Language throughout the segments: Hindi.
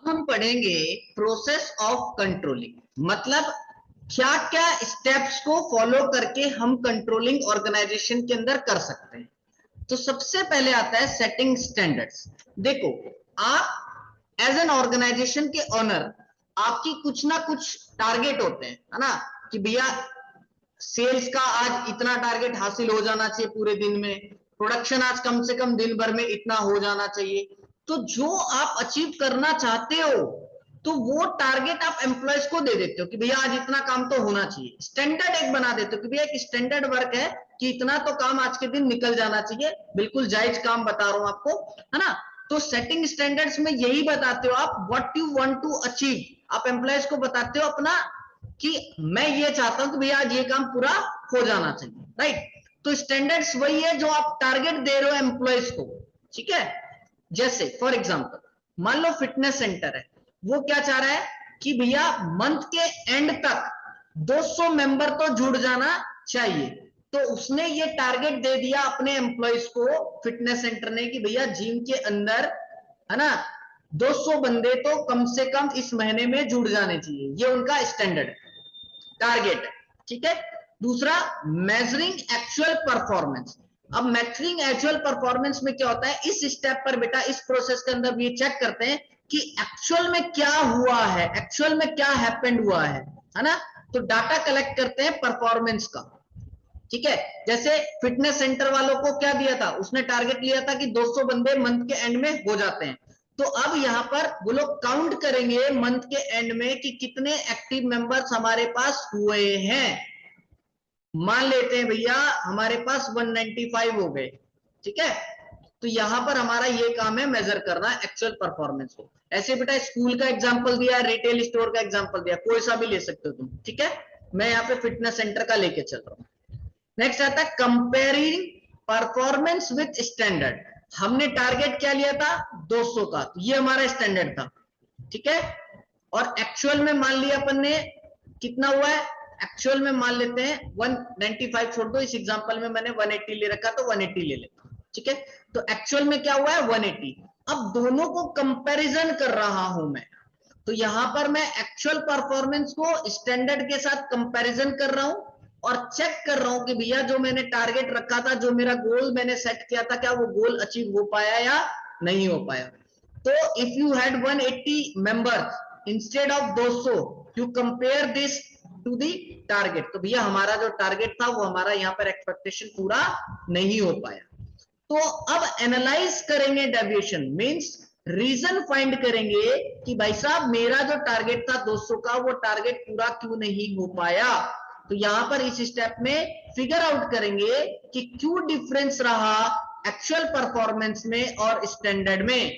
हम पढ़ेंगे प्रोसेस ऑफ कंट्रोलिंग, मतलब क्या क्या स्टेप्स को फॉलो करके हम कंट्रोलिंग ऑर्गेनाइजेशन के अंदर कर सकते हैं। तो सबसे पहले आता है सेटिंग स्टैंडर्ड्स। देखो, आप एज एन ऑर्गेनाइजेशन के ओनर, आपकी कुछ ना कुछ टारगेट होते हैं, है ना, कि भैया सेल्स का आज इतना टारगेट हासिल हो जाना चाहिए पूरे दिन में, प्रोडक्शन आज कम से कम दिन भर में इतना हो जाना चाहिए। तो जो आप अचीव करना चाहते हो, तो वो टारगेट आप एम्प्लॉयज को दे देते हो कि भैया आज इतना काम तो होना चाहिए। स्टैंडर्ड एक बना देते हो कि भैया एक स्टैंडर्ड वर्क है कि इतना तो काम आज के दिन निकल जाना चाहिए, बिल्कुल जायज काम बता रहा हूं आपको, है ना। तो सेटिंग स्टैंडर्ड्स में यही बताते हो आप what you want to achieve, आप एम्प्लॉयज को बताते हो अपना कि मैं ये चाहता हूं कि भैया आज ये काम पूरा हो जाना चाहिए, राइट। तो स्टैंडर्ड्स वही है जो आप टारगेट दे रहे हो एम्प्लॉयज को, ठीक है। जैसे फॉर एग्जांपल मान लो फिटनेस सेंटर है, वो क्या चाह रहा है कि भैया मंथ के एंड तक 200 मेंबर तो जुड़ जाना चाहिए। तो उसने ये टारगेट दे दिया अपने एम्प्लॉयज को, फिटनेस सेंटर ने, कि भैया जिम के अंदर, है ना, 200 बंदे तो कम से कम इस महीने में जुड़ जाने चाहिए। ये उनका स्टैंडर्ड टारगेट है, ठीक है। दूसरा, मेजरिंग एक्चुअल परफॉर्मेंस। अब मेजरिंग एक्चुअल परफॉर्मेंस में क्या होता है, इस स्टेप पर बेटा, इस प्रोसेस के अंदर ये चेक करते हैं कि एक्चुअल में क्या हुआ है, एक्चुअल में क्या हैपेंड हुआ है ना। तो डाटा कलेक्ट करते हैं परफॉर्मेंस का, ठीक है। जैसे फिटनेस सेंटर वालों को क्या दिया था, उसने टारगेट लिया था कि 200 बंदे मंथ के एंड में हो जाते हैं। तो अब यहां पर वो लोग काउंट करेंगे मंथ के एंड में कि कितने एक्टिव मेंबर्स हमारे पास हुए हैं। मान लेते हैं भैया हमारे पास 195 हो गए, ठीक है। तो यहां पर हमारा ये काम है मेजर करना एक्चुअल परफॉर्मेंस को। ऐसे बेटा स्कूल का एग्जांपल दिया, रिटेल स्टोर का एग्जांपल दिया, कोई सा भी ले सकते हो तुम, ठीक है। मैं यहाँ पे फिटनेस सेंटर का लेके चल रहा हूँ। नेक्स्ट आता है कंपेयरिंग परफॉर्मेंस विथ स्टैंडर्ड। हमने टारगेट क्या लिया था, 200 का, तो ये हमारा स्टैंडर्ड था, ठीक है। और एक्चुअल में मान लिया अपन ने कितना हुआ है, एक्चुअल में मान लेते हैं 195 छोड़ दो, इस एग्जांपल में मैंने 180 ले रखा, तो 180 ले लेता हूं, ठीक है। तो एक्चुअल में क्या हुआ है, 180। अब दोनों को कंपैरिजन कर रहा हूं मैं, तो यहां पर मैं एक्चुअल परफॉर्मेंस को स्टैंडर्ड के साथ कंपैरिजन कर रहा हूं और चेक कर रहा हूं कि भैया जो मैंने टारगेट रखा था, जो मेरा गोल मैंने सेट किया था, क्या वो गोल अचीव हो पाया या नहीं हो पाया। तो if you had 180 members instead of 200, you compare this to the target, तो भैया हमारा जो टारगेट था वो हमारा यहाँ पर एक्सपेक्टेशन पूरा नहीं हो पाया। तो अब एनालाइज करेंगे डेविएशन, मींस रीजन फाइंड करेंगे कि भाई साहब मेरा जो टारगेट था 200 का, वो टारगेट पूरा क्यों नहीं हो पाया। तो यहां पर इस स्टेप में फिगर आउट करेंगे कि क्यों डिफरेंस रहा एक्चुअल परफॉर्मेंस में और स्टैंडर्ड में।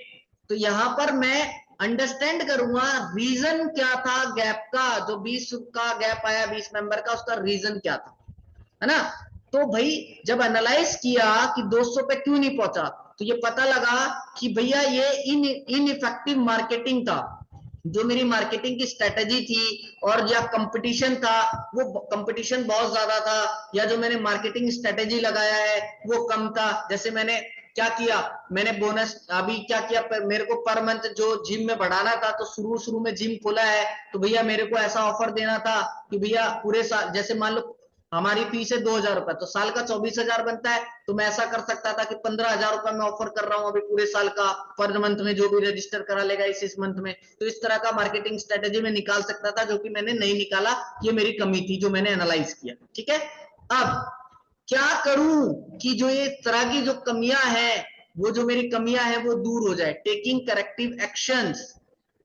तो यहां पर मैं अंडरस्टैंड करूंगा रीजन क्या था गैप का, जो 20 का गैप आया 20 मेंबर का, उसका रीजन क्या था, है ना। तो भाई जब एनालाइज किया कि 200 पे क्यों नहीं पहुंचा, तो ये पता लगा कि भैया ये इनइफेक्टिव मार्केटिंग था, जो मेरी मार्केटिंग की स्ट्रेटेजी थी और या कंपटीशन था, वो कंपटीशन बहुत ज्यादा था, या जो मैंने मार्केटिंग स्ट्रेटेजी लगाया है वो कम था। जैसे मैंने क्या किया, मैंने बोनस अभी क्या किया, मेरे को पर मंथ जो जिम में बढ़ाना था, तो शुरू में जिम खोला है, तो भैया मेरे को ऐसा ऑफर देना था कि भैया पूरे साल, जैसे मान लो हमारी फीस है 2,000 रुपए, तो साल का 24,000 बनता है, तो मैं ऐसा कर सकता था कि 15,000 रुपए मैं ऑफर कर रहा हूं अभी पूरे साल का, पर मंथ में जो भी रजिस्टर करा लेगा इस मंथ में। तो इस तरह का मार्केटिंग स्ट्रेटेजी में निकाल सकता था, जो कि मैंने नहीं निकाला, ये मेरी कमी थी जो मैंने एनालाइज किया, ठीक है। अब क्या करूं कि जो ये तरह की जो कमियां हैं, वो जो मेरी कमियां हैं वो दूर हो जाए, टेकिंग करेक्टिव एक्शंस।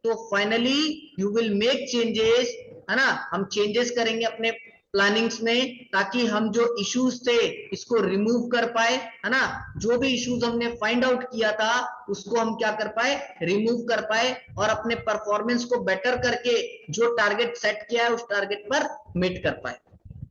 तो finally you will make changes, है ना, हम चेंजेस करेंगे अपने प्लानिंग्स में, ताकि हम जो इश्यूज थे इसको रिमूव कर पाए, है ना। जो भी इश्यूज हमने फाइंड आउट किया था उसको हम क्या कर पाए, रिमूव कर पाए, और अपने परफॉर्मेंस को बेटर करके जो टारगेट सेट किया है उस टारगेट पर मीट कर पाए,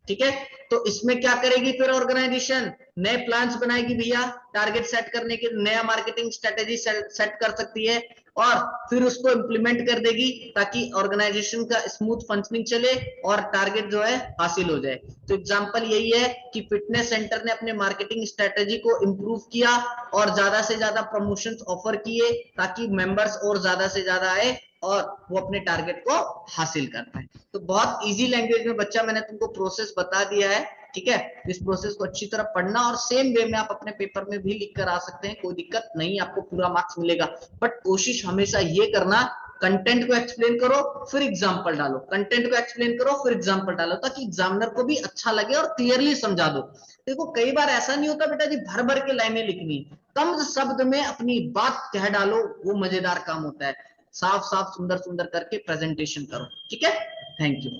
ठीक है। तो इसमें क्या करेगी फिर ऑर्गेनाइजेशन, नए प्लान्स बनाएगी भैया, टारगेट सेट करने के नया मार्केटिंग स्ट्रेटेजी सेट कर सकती है, और फिर उसको इंप्लीमेंट कर देगी, ताकि ऑर्गेनाइजेशन का स्मूथ फंक्शनिंग चले और टारगेट जो है हासिल हो जाए। तो एग्जांपल यही है कि फिटनेस सेंटर ने अपने मार्केटिंग स्ट्रेटेजी को इंप्रूव किया और ज्यादा से ज्यादा प्रमोशंस ऑफर किए, ताकि मेंबर्स और ज्यादा से ज्यादा आए और वो अपने टारगेट को हासिल करता है। तो बहुत इजी लैंग्वेज में बच्चा मैंने तुमको प्रोसेस बता दिया है, ठीक है। इस प्रोसेस को अच्छी तरह पढ़ना और सेम वे में आप अपने पेपर में भी लिख कर आ सकते हैं, कोई दिक्कत नहीं, आपको पूरा मार्क्स मिलेगा। बट कोशिश हमेशा ये करना, कंटेंट को एक्सप्लेन करो फिर एग्जाम्पल डालो, कंटेंट को एक्सप्लेन करो फिर एग्जाम्पल डालो, ताकि एग्जामिनर को भी अच्छा लगे और क्लियरली समझा दो। देखो कई बार ऐसा नहीं होता बेटा जी भर भर के लाइनें लिखनी, कम शब्द में अपनी बात कह डालो, वो मजेदार काम होता है। साफ साफ सुंदर सुंदर करके प्रेजेंटेशन करो, ठीक है। Thank you.